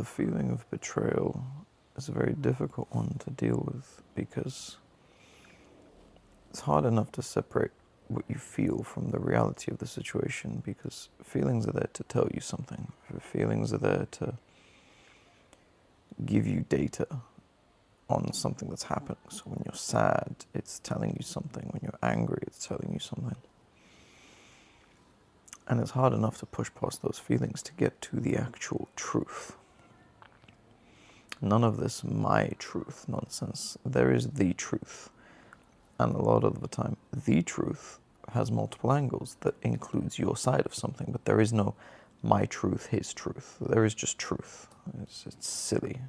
The feeling of betrayal is a very difficult one to deal with because it's hard enough to separate what you feel from the reality of the situation, because feelings are there to tell you something. Feelings are there to give you data on something that's happening. So when you're sad, it's telling you something. When you're angry, it's telling you something. And it's hard enough to push past those feelings to get to the actual truth. None of this my truth nonsense. There is the truth. And a lot of the time, the truth has multiple angles that includes your side of something, but there is no my truth, his truth. There is just truth. It's silly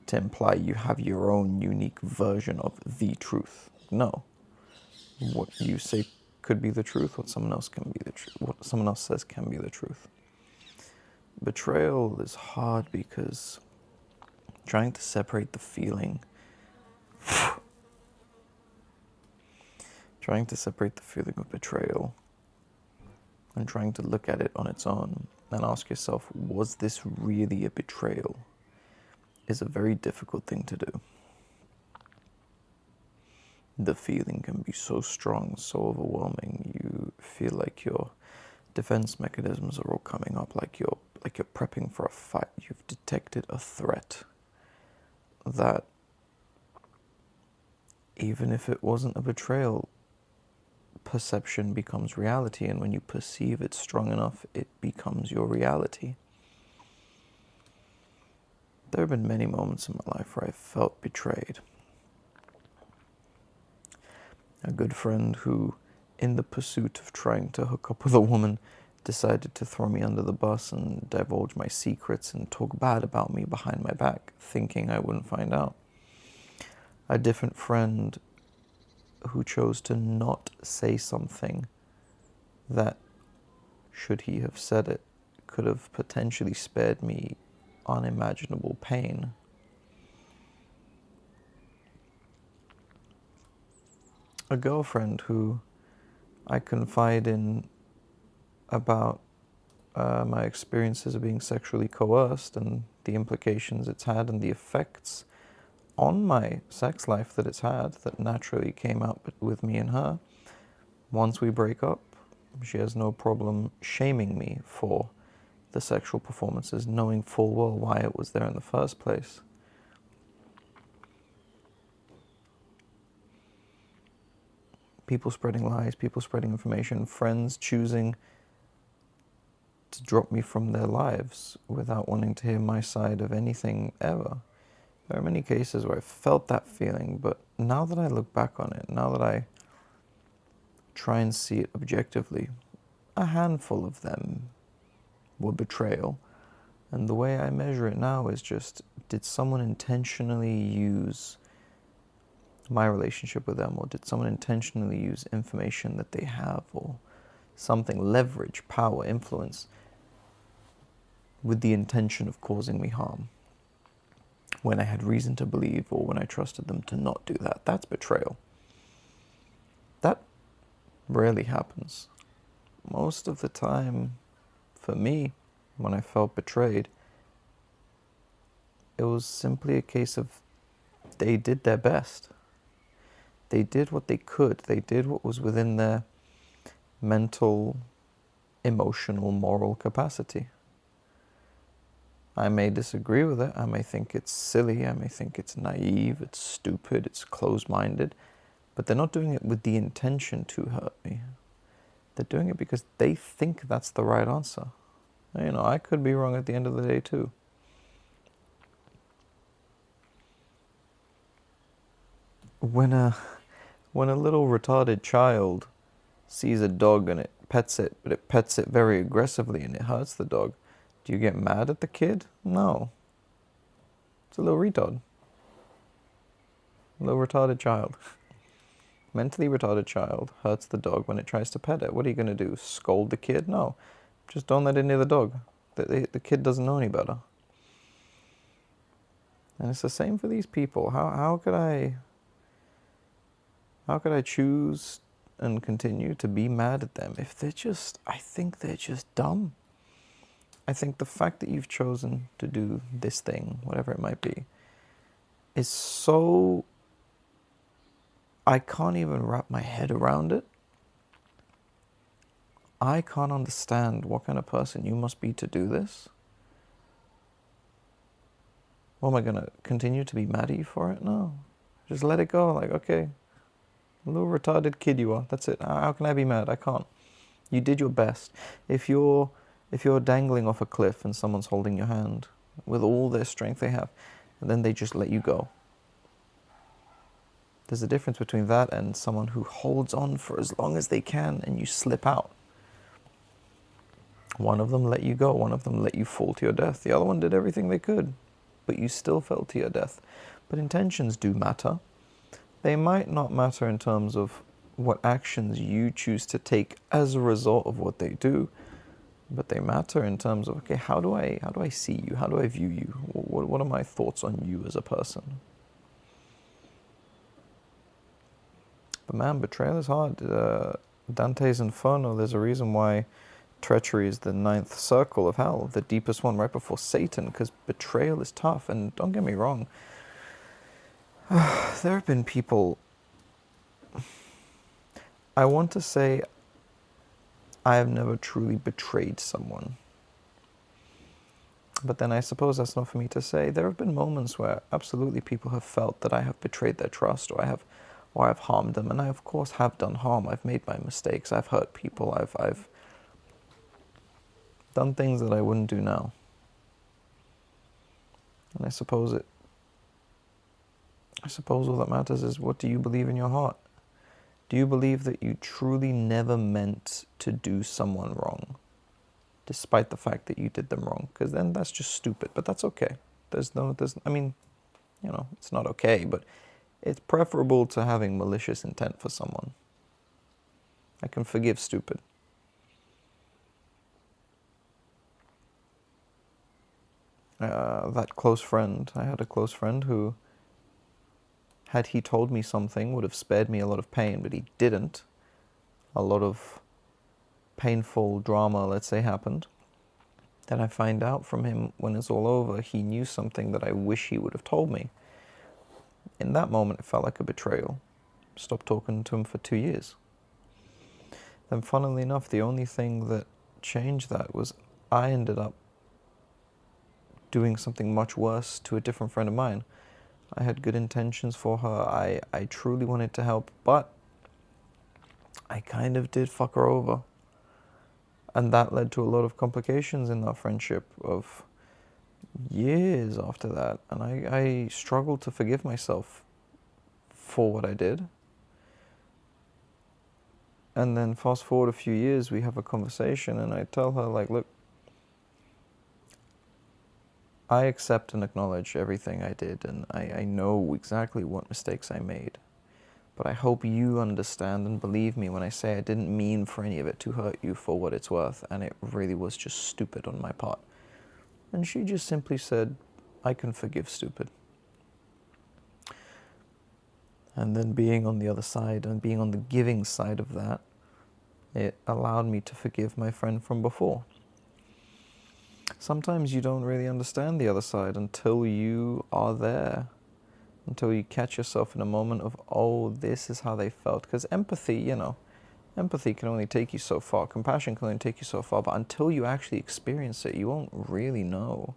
to imply you have your own unique version of the truth. No. What you say could be the truth, what someone else can be the truth, what someone else says can be the truth. Betrayal is hard because trying to separate the feeling of betrayal and trying to look at it on its own and ask yourself, was this really a betrayal, is a very difficult thing to do. The feeling can be so strong, so overwhelming. You feel like your defense mechanisms are all coming up, like you're prepping for a fight. You've detected a threat that, even if it wasn't a betrayal, perception becomes reality, and when you perceive it strong enough, it becomes your reality. There have been many moments in my life where I felt betrayed. A good friend who, in the pursuit of trying to hook up with a woman, decided to throw me under the bus and divulge my secrets and talk bad about me behind my back, thinking I wouldn't find out. A different friend who chose to not say something that, should he have said it, could have potentially spared me unimaginable pain. A girlfriend who I confide in about my experiences of being sexually coerced and the implications it's had and the effects on my sex life that it's had, that naturally came out with me and her. Once we break up, she has no problem shaming me for the sexual performances, knowing full well why it was there in the first place. People spreading lies, people spreading information, friends choosing to drop me from their lives without wanting to hear my side of anything ever. There are many cases where I felt that feeling, but now that I look back on it, now that I try and see it objectively, a handful of them were betrayal. And the way I measure it now is just, did someone intentionally use my relationship with them, or did someone intentionally use information that they have, or something, leverage, power, influence, with the intention of causing me harm, when I had reason to believe, or when I trusted them to not do that? That's betrayal. That rarely happens. Most of the time, for me, when I felt betrayed, it was simply a case of they did their best. They did what they could. They did what was within their mental, emotional, moral capacity. I may disagree with it. I may think it's silly. I may think it's naive, it's stupid, it's closed-minded. But they're not doing it with the intention to hurt me. They're doing it because they think that's the right answer. You know, I could be wrong at the end of the day too. When a little retarded child sees a dog and it pets it, but it pets it very aggressively and it hurts the dog, do you get mad at the kid? No. It's a little retard. A little retarded child. Mentally retarded child hurts the dog when it tries to pet it. What are you going to do? Scold the kid? No. Just don't let it near the dog. The kid doesn't know any better. And it's the same for these people. How could I choose and continue to be mad at them if I think they're just dumb. I think the fact that you've chosen to do this thing, whatever it might be, is so... I can't even wrap my head around it. I can't understand what kind of person you must be to do this. What, am I going to continue to be mad at you for it? No. Just let it go. Like, okay, a little retarded kid you are. That's it. How can I be mad? I can't. You did your best. If you're dangling off a cliff and someone's holding your hand with all their strength they have, and then they just let you go. There's a difference between that and someone who holds on for as long as they can and you slip out. One of them let you go. One of them let you fall to your death. The other one did everything they could, but you still fell to your death. But intentions do matter. They might not matter in terms of what actions you choose to take as a result of what they do, but they matter in terms of, okay, how do I see you? How do I view you? What are my thoughts on you as a person? But man, betrayal is hard. Dante's Inferno, there's a reason why treachery is the 9th circle of hell, the deepest one right before Satan, because betrayal is tough. And don't get me wrong, there have been people... I want to say I have never truly betrayed someone. But then I suppose that's not for me to say. There have been moments where absolutely people have felt that I have betrayed their trust, or I've harmed them, and I of course have done harm. I've made my mistakes. I've hurt people. I've done things that I wouldn't do now. And I suppose all that matters is, what do you believe in your heart? Do you believe that you truly never meant to do someone wrong, despite the fact that you did them wrong? Because then that's just stupid, but that's okay. I mean, it's not okay, but it's preferable to having malicious intent for someone. I can forgive stupid. That close friend, I had a close friend who, had he told me something, would have spared me a lot of pain, but he didn't. A lot of painful drama, let's say, happened. Then I find out from him, when it's all over, he knew something that I wish he would have told me. In that moment, it felt like a betrayal. Stopped talking to him for 2 years. Then, funnily enough, the only thing that changed that was I ended up doing something much worse to a different friend of mine. I had good intentions for her. I truly wanted to help, but I kind of did fuck her over. And that led to a lot of complications in that friendship of years after that. And I struggled to forgive myself for what I did. And then fast forward a few years, we have a conversation and I tell her, like, look, I accept and acknowledge everything I did, and I know exactly what mistakes I made. But I hope you understand and believe me when I say I didn't mean for any of it to hurt you for what it's worth, and it really was just stupid on my part. And she just simply said, I can forgive stupid. And then being on the other side and being on the giving side of that, it allowed me to forgive my friend from before. Sometimes you don't really understand the other side until you are there, until you catch yourself in a moment of, oh, this is how they felt. Because empathy can only take you so far. Compassion can only take you so far. But until you actually experience it, you won't really know.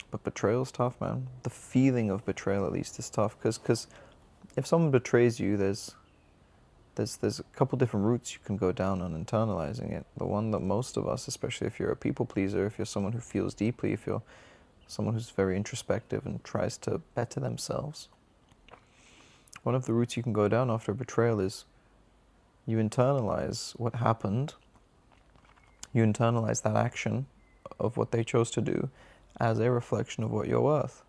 But betrayal's tough, man. The feeling of betrayal, at least, is tough. Because if someone betrays you, there's a couple different routes you can go down on internalizing it. The one that most of us, especially if you're a people pleaser, if you're someone who feels deeply, if you're someone who's very introspective and tries to better themselves, one of the routes you can go down after a betrayal is you internalize what happened, you internalize that action of what they chose to do as a reflection of what you're worth.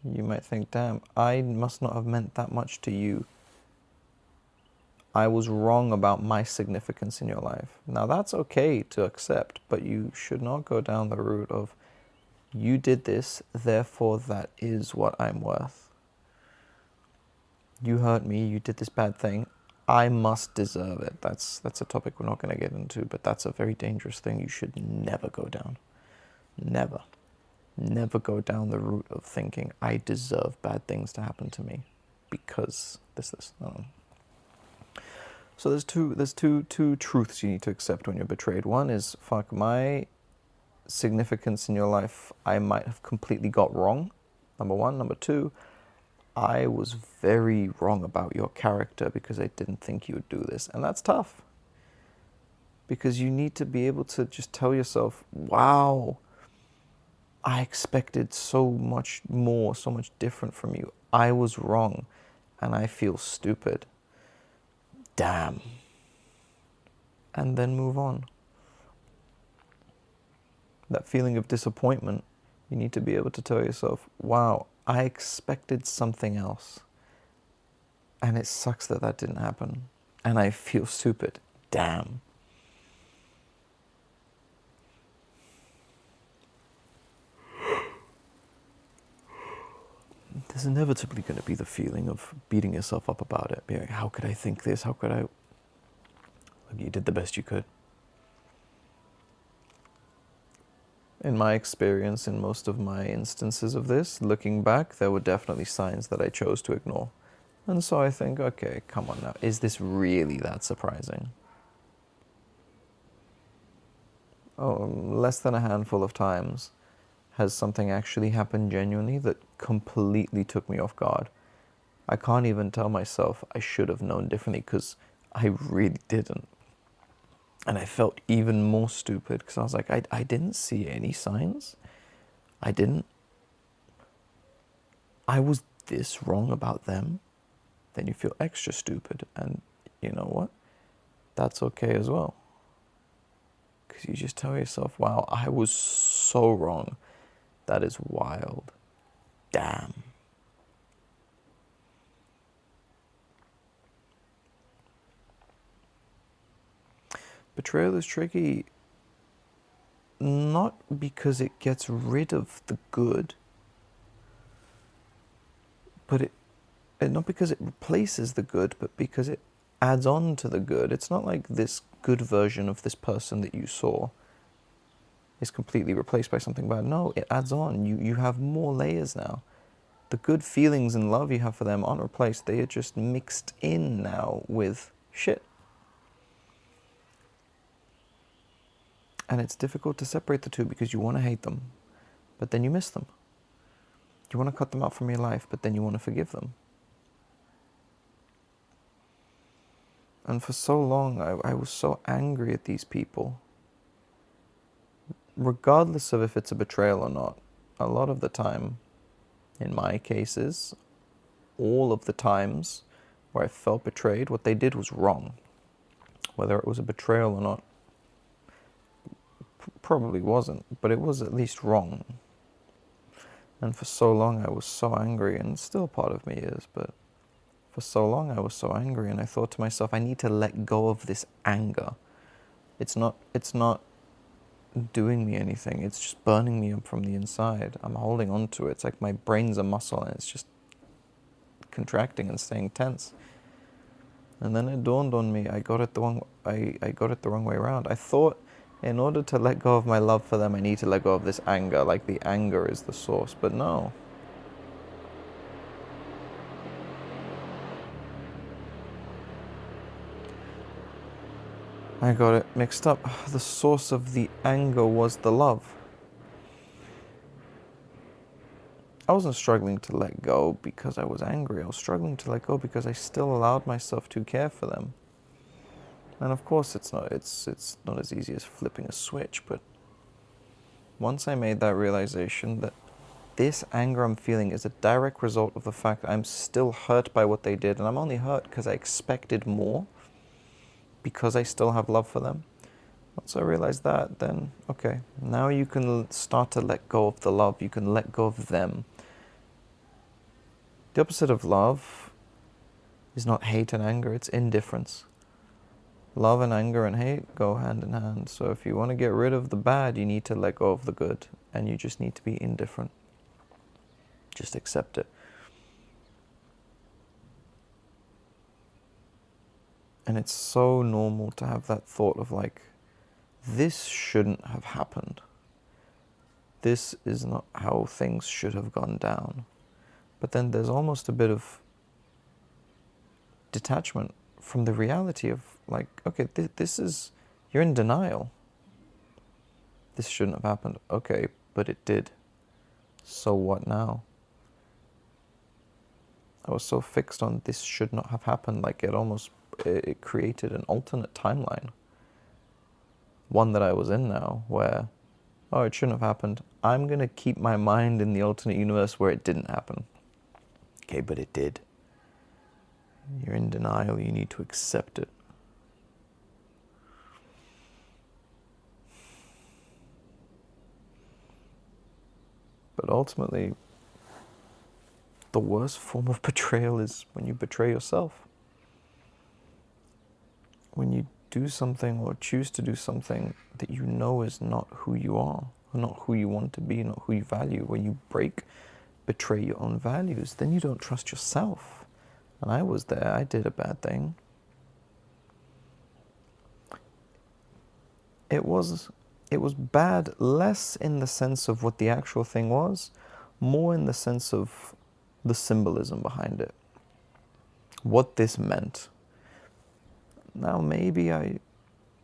You might think, damn, I must not have meant that much to you. I was wrong about my significance in your life. Now that's okay to accept, but you should not go down the route of, you did this, therefore that is what I'm worth. You hurt me, you did this bad thing, I must deserve it. That's a topic we're not going to get into, but that's a very dangerous thing you should never go down. Never. Never go down the route of thinking, I deserve bad things to happen to me because this. No. So there's two truths you need to accept when you're betrayed. One is, fuck, my significance in your life I might have completely got wrong. Number one. Number two, I was very wrong about your character because I didn't think you would do this. And that's tough. Because you need to be able to just tell yourself, wow, I expected so much more, so much different from you. I was wrong and I feel stupid. Damn. And then move on. That feeling of disappointment, you need to be able to tell yourself, wow, I expected something else. And it sucks that that didn't happen. And I feel stupid. Damn. There's inevitably going to be the feeling of beating yourself up about it. Being like, how could I think this? How could I? Look, you did the best you could. In my experience, in most of my instances of this, looking back, there were definitely signs that I chose to ignore. And so I think, okay, come on now. Is this really that surprising? Oh, less than a handful of times has something actually happened genuinely that completely took me off guard. I can't even tell myself I should have known differently because I really didn't. And I felt even more stupid because I was like, I didn't see any signs. I didn't. I was this wrong about them. Then you feel extra stupid. And you know what? That's okay as well. Because you just tell yourself, wow, I was so wrong. That is wild. Damn. Betrayal is tricky, not because it gets rid of the good, but not because it replaces the good, but because it adds on to the good. It's not like this good version of this person that you saw is completely replaced by something bad. No, it adds on. You have more layers now. The good feelings and love you have for them aren't replaced. They are just mixed in now with shit. And it's difficult to separate the two because you want to hate them, but then you miss them. You want to cut them out from your life, but then you want to forgive them. And for so long, I was so angry at these people. Regardless of if it's a betrayal or not, a lot of the time, in my cases, all of the times where I felt betrayed, what they did was wrong. Whether it was a betrayal or not, probably wasn't, but it was at least wrong. And for so long I was so angry, and still part of me is, but for so long I was so angry, and I thought to myself, I need to let go of this anger. It's not doing me anything, it's just burning me up from the inside. I'm holding on to it. It's like my brain's a muscle and it's just contracting and staying tense. And then it dawned on me, I got it the wrong way around. I thought in order to let go of my love for them, I need to let go of this anger, like the anger is the source, but no. I got it mixed up. The source of the anger was the love. I wasn't struggling to let go because I was angry. I was struggling to let go because I still allowed myself to care for them. And of course it's not as easy as flipping a switch, but once I made that realization that this anger I'm feeling is a direct result of the fact that I'm still hurt by what they did, and I'm only hurt because I expected more, because I still have love for them. Once I realized that, then okay, now you can start to let go of the love, you can let go of them. The opposite of love is not hate and anger, it's indifference. Love and anger and hate go hand in hand. So if you want to get rid of the bad, you need to let go of the good, and you just need to be indifferent. Just accept it. And it's so normal to have that thought of like, this shouldn't have happened. This is not how things should have gone down. But then there's almost a bit of detachment from the reality of like, okay, this is, you're in denial. This shouldn't have happened. Okay, but it did. So what now? I was so fixed on this should not have happened, like it created an alternate timeline. One that I was in now, where, oh, it shouldn't have happened. I'm going to keep my mind in the alternate universe where it didn't happen. Okay, but it did. You're in denial, you need to accept it. But ultimately, the worst form of betrayal is when you betray yourself. When you do something or choose to do something that you know is not who you are, or not who you want to be, not who you value, when you betray your own values, then you don't trust yourself. And I was there, I did a bad thing. It was bad less in the sense of what the actual thing was, more in the sense of the symbolism behind it. What this meant. Now maybe I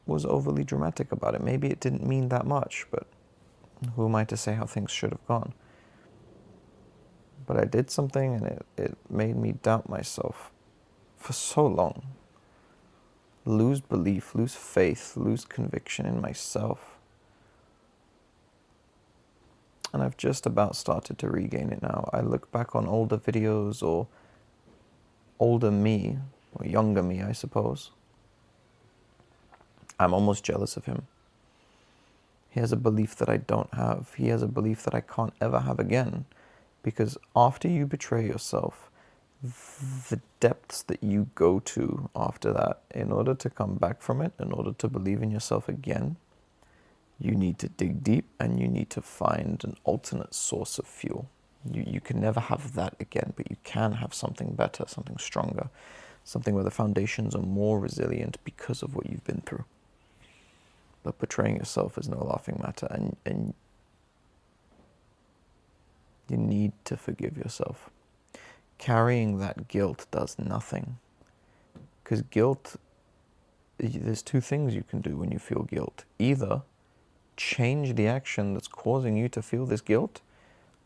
was overly dramatic about it. Maybe it didn't mean that much, but who am I to say how things should have gone? But I did something and it made me doubt myself for so long. Lose belief, lose faith, lose conviction in myself. And I've just about started to regain it now. I look back on older videos or older me, or younger me, I suppose. I'm almost jealous of him. He has a belief that I don't have. He has a belief that I can't ever have again. Because after you betray yourself, the depths that you go to after that, in order to come back from it, in order to believe in yourself again, you need to dig deep and you need to find an alternate source of fuel. You can never have that again, but you can have something better, something stronger, something where the foundations are more resilient because of what you've been through. But betraying yourself is no laughing matter, and you need to forgive yourself. Carrying that guilt does nothing. Because guilt, there's two things you can do when you feel guilt. Either change the action that's causing you to feel this guilt,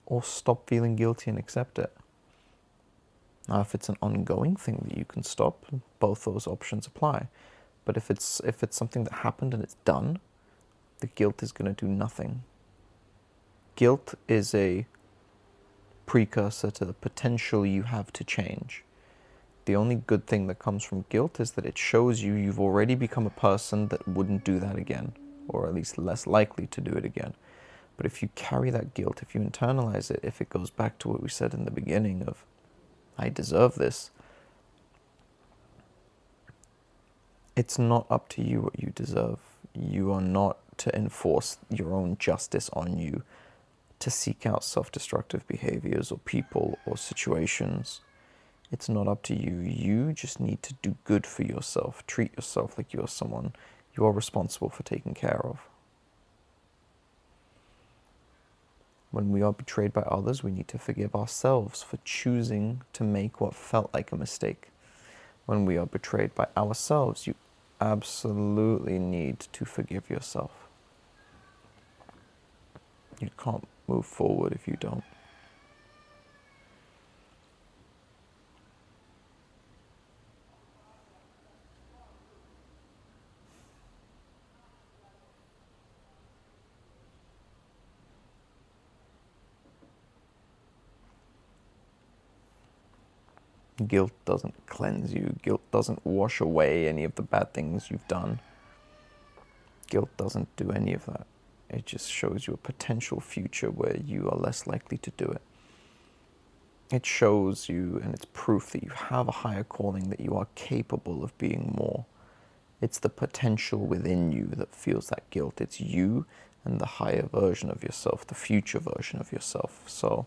or stop feeling guilty and accept it. Now, if it's an ongoing thing that you can stop, both those options apply. But if it's something that happened and it's done, the guilt is going to do nothing. Guilt is a precursor to the potential you have to change. The only good thing that comes from guilt is that it shows you've already become a person that wouldn't do that again, or at least less likely to do it again. But if you carry that guilt, if you internalize it, if it goes back to what we said in the beginning of, I deserve this, it's not up to you what you deserve. You are not to enforce your own justice on you, to seek out self-destructive behaviors or people or situations. It's not up to you. You just need to do good for yourself. Treat yourself like you're someone you are responsible for taking care of. When we are betrayed by others, we need to forgive ourselves for choosing to make what felt like a mistake. When we are betrayed by ourselves, you absolutely need to forgive yourself. You can't move forward if you don't. Guilt doesn't cleanse you. Guilt doesn't wash away any of the bad things you've done. Guilt doesn't do any of that. It just shows you a potential future where you are less likely to do it. It shows you, and it's proof that you have a higher calling, that you are capable of being more. It's the potential within you that feels that guilt. It's you and the higher version of yourself, the future version of yourself. So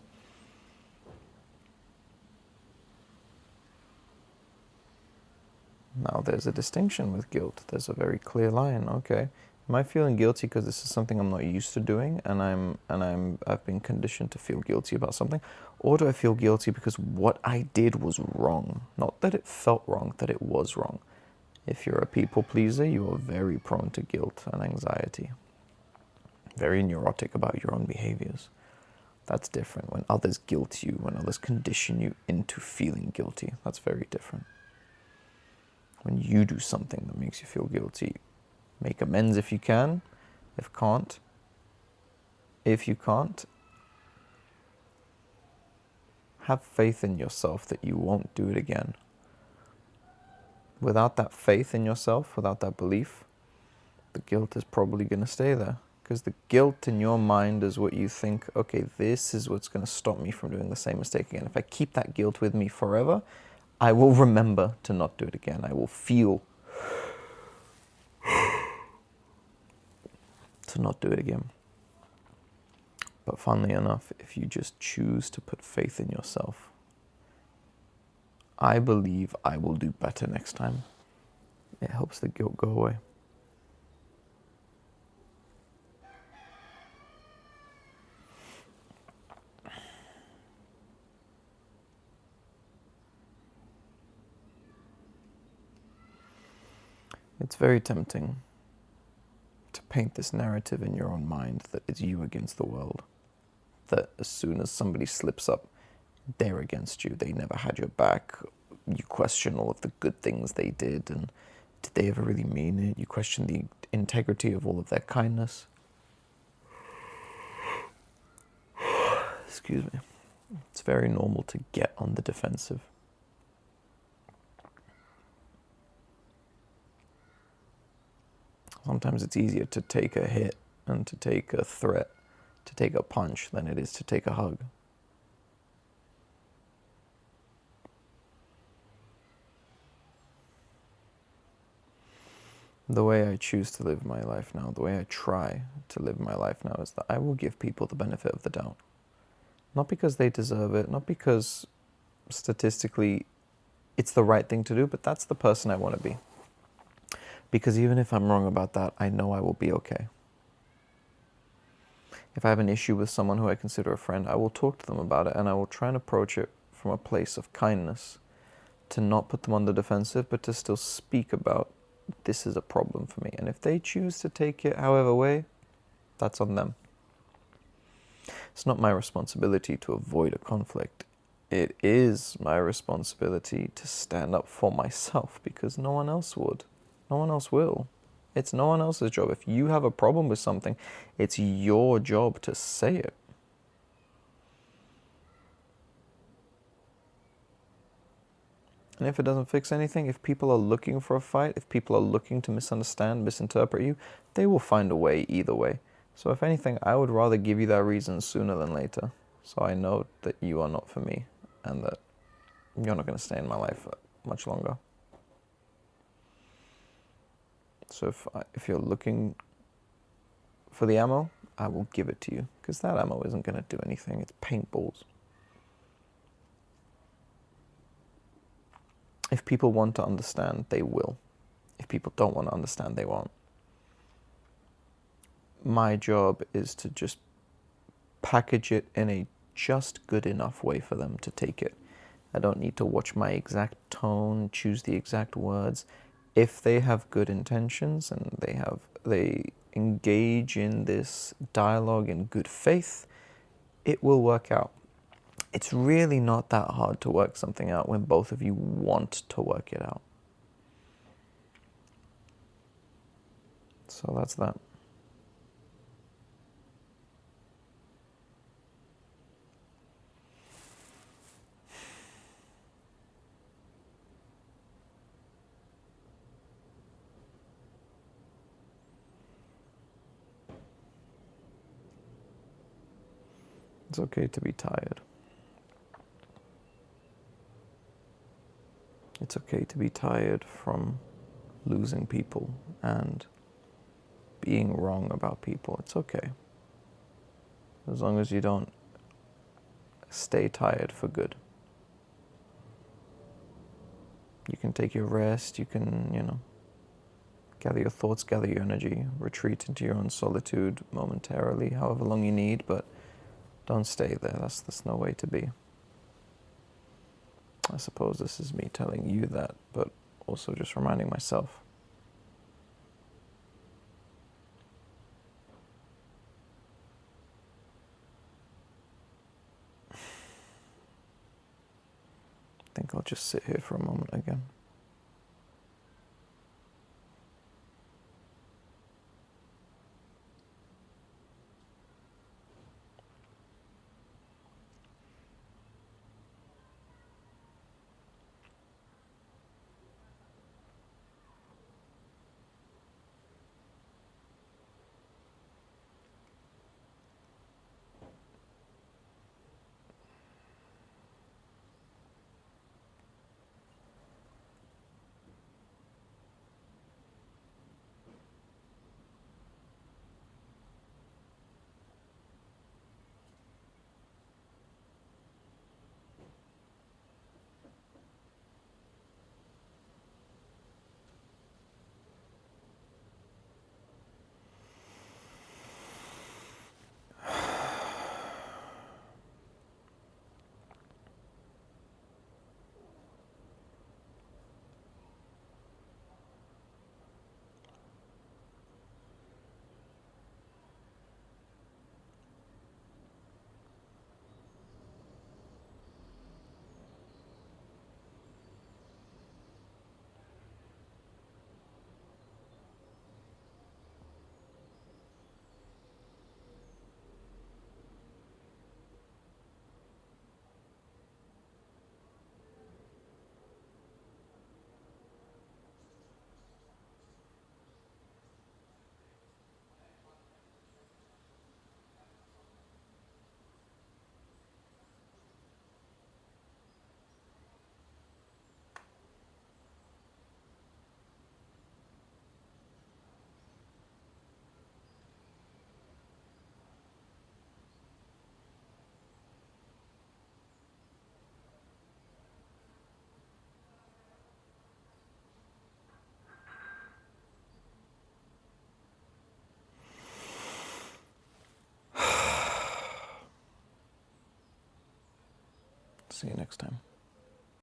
Now there's a distinction with guilt. There's a very clear line. Okay, am I feeling guilty because this is something I'm not used to doing, and I've been conditioned to feel guilty about something, or do I feel guilty because what I did was wrong? Not that it felt wrong, that it was wrong. If you're a people pleaser, you are very prone to guilt and anxiety. Very neurotic about your own behaviors. That's different. When others guilt you, when others condition you into feeling guilty, that's very different. When you do something that makes you feel guilty, make amends if you can. If you can't, have faith in yourself that you won't do it again. Without that faith in yourself, without that belief, the guilt is probably going to stay there. Because the guilt in your mind is what you think, okay, this is what's going to stop me from doing the same mistake again. If I keep that guilt with me forever, I will remember to not do it again. I will feel to not do it again. But funnily enough, if you just choose to put faith in yourself, I believe I will do better next time. It helps the guilt go away. It's very tempting to paint this narrative in your own mind that it's you against the world. That as soon as somebody slips up, they're against you. They never had your back. You question all of the good things they did, and did they ever really mean it? You question the integrity of all of their kindness. Excuse me. It's very normal to get on the defensive. Sometimes it's easier to take a hit and to take a threat, to take a punch, than it is to take a hug. The way I choose to live my life now, the way I try to live my life now, is that I will give people the benefit of the doubt. Not because they deserve it, not because statistically it's the right thing to do, but that's the person I want to be. Because even if I'm wrong about that, I know I will be okay. If I have an issue with someone who I consider a friend, I will talk to them about it, and I will try and approach it from a place of kindness, to not put them on the defensive, but to still speak about, this is a problem for me. And if they choose to take it however way, that's on them. It's not my responsibility to avoid a conflict. It is my responsibility to stand up for myself, because no one else would. No one else will. It's no one else's job. If you have a problem with something, it's your job to say it. And if it doesn't fix anything, if people are looking for a fight, if people are looking to misunderstand, misinterpret you, they will find a way either way. So if anything, I would rather give you that reason sooner than later. So I know that you are not for me, and that you're not going to stay in my life for much longer. So if you're looking for the ammo, I will give it to you, because that ammo isn't going to do anything. It's paintballs. If people want to understand, they will. If people don't want to understand, they won't. My job is to just package it in a just good enough way for them to take it. I don't need to watch my exact tone, choose the exact words. If they have good intentions and they engage in this dialogue in good faith, it will work out. It's really not that hard to work something out when both of you want to work it out. So that's that. It's okay to be tired. It's okay to be tired from losing people and being wrong about people. It's okay. As long as you don't stay tired for good. You can take your rest, you can, gather your thoughts, gather your energy, retreat into your own solitude momentarily, however long you need, but don't stay there. That's no way to be. I suppose this is me telling you that, but also just reminding myself. I think I'll just sit here for a moment again. See you next time.